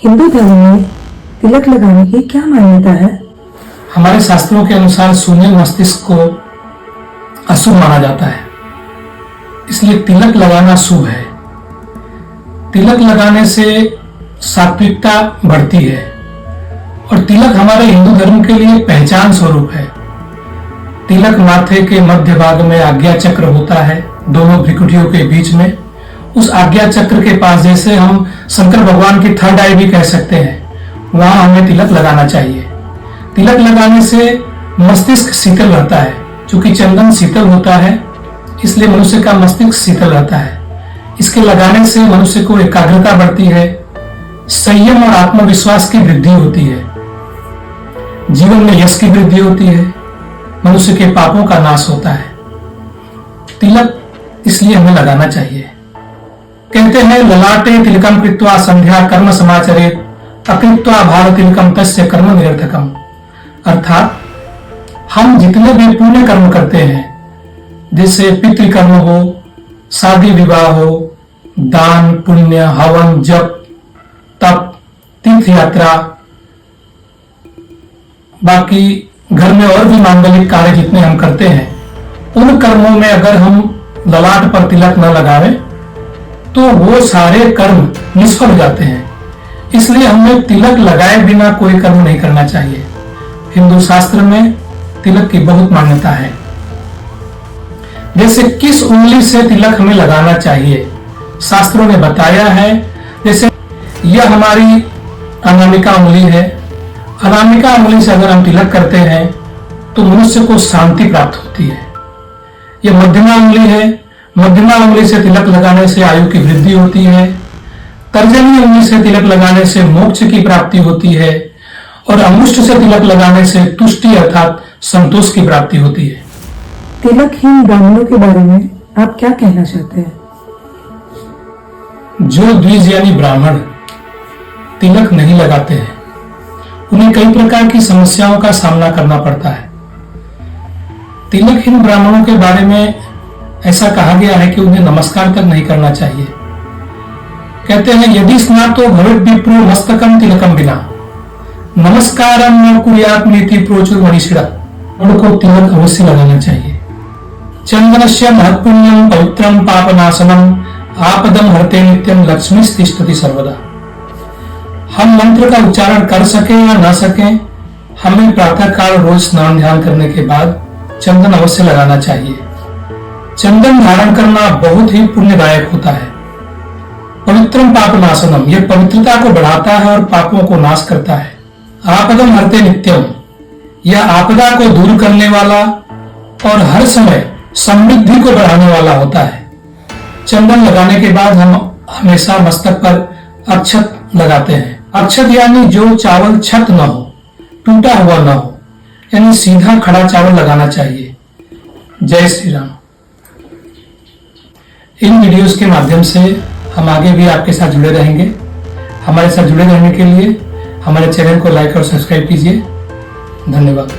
हिंदू धर्म में तिलक लगाने की क्या मान्यता है? हमारे शास्त्रों के अनुसार शून्य मस्तिष्क को अशुभ माना जाता है, इसलिए तिलक लगाना शुभ है। तिलक लगाने से सात्विकता बढ़ती है और तिलक हमारे हिंदू धर्म के लिए पहचान स्वरूप है। तिलक माथे के मध्य भाग में आज्ञा चक्र होता है, दोनों भ्रिकुटियों के बीच में। उस आज्ञा चक्र के पास, जैसे हम शंकर भगवान की थर्ड आई भी कह सकते हैं, वहां हमें तिलक लगाना चाहिए। तिलक लगाने से मस्तिष्क शीतल रहता है। चूंकि चंदन शीतल होता है, इसलिए मनुष्य का मस्तिष्क शीतल रहता है। इसके लगाने से मनुष्य को एकाग्रता बढ़ती है, संयम और आत्मविश्वास की वृद्धि होती है, जीवन में यश की वृद्धि होती है, मनुष्य के पापों का नाश होता है। तिलक इसलिए हमें लगाना चाहिए। कहते हैं, ललाटे तिलकम कृत्वा संध्या कर्म समाचरेत अकृत्वा भार तिलकम तस्य कर्म निरर्थकम। अर्थात हम जितने भी पुण्य कर्म करते हैं, जैसे पितृकर्म हो, शादी विवाह हो, दान पुण्य, हवन, जप, तप, तीर्थ यात्रा, बाकी घर में और भी मांगलिक कार्य जितने हम करते हैं, उन कर्मों में अगर हम ललाट पर तिलक न लगावे तो वो सारे कर्म निष्फल हो जाते हैं। इसलिए हमें तिलक लगाए बिना कोई कर्म नहीं करना चाहिए। हिंदू शास्त्र में तिलक की बहुत मान्यता है। जैसे किस उंगली से तिलक हमें लगाना चाहिए, शास्त्रों ने बताया है। जैसे यह हमारी अनामिका उंगली है। अनामिका उंगली से अगर हम तिलक करते हैं तो मनुष्य को शांति प्राप्त होती है। यह मध्यमा उंगली है। मध्यमा उंगली से तिलक लगाने से आयु की वृद्धि होती है। तर्जनी उंगली से तिलक लगाने से मोक्ष की प्राप्ति होती है और अंगुष्ठ से तिलक लगाने से तुष्टि अर्थात संतोष की प्राप्ति होती है। तिलकहीन ब्राह्मणों के बारे में आप क्या कहना चाहते हैं? जो द्विज यानी ब्राह्मण तिलक नहीं लगाते हैं, उन्हें कई प्रकार की समस्याओं का सामना करना पड़ता है। तिलकहीन ब्राह्मणों के बारे में ऐसा कहा गया है कि उन्हें नमस्कार तक नहीं करना चाहिए। कहते हैं, यदि स्नातो भवेत् विप्रो मस्तकम तिलकम बिना नमस्कारम न कुर्यात् नीति प्रोचुर मनीषिणः। उनको तिलक अवश्य लगाना चाहिए। चंदनस्य महत्पुण्यम पवित्रम पापनाशनम आपदम हरते नित्यम लक्ष्मी तिष्ठति सर्वदा। हम मंत्र का उच्चारण कर सके या ना सके, हमें प्रातः काल रोज स्नान ध्यान करने के बाद चंदन अवश्य लगाना चाहिए। चंदन धारण करना बहुत ही पुण्यदायक होता है। पवित्रम पापनाशनम, यह पवित्रता को बढ़ाता है और पापों को नाश करता है। आपदम हरते नित्यम, यह आपदा को दूर करने वाला और हर समय समृद्धि को बढ़ाने वाला होता है। चंदन लगाने के बाद हम हमेशा मस्तक पर अक्षत लगाते हैं। अक्षत यानी जो चावल छत न हो, टूटा हुआ न हो, यानी सीधा खड़ा चावल लगाना चाहिए। जय श्री राम। इन वीडियोस के माध्यम से हम आगे भी आपके साथ जुड़े रहेंगे। हमारे साथ जुड़े रहने के लिए हमारे चैनल को लाइक और सब्सक्राइब कीजिए। धन्यवाद।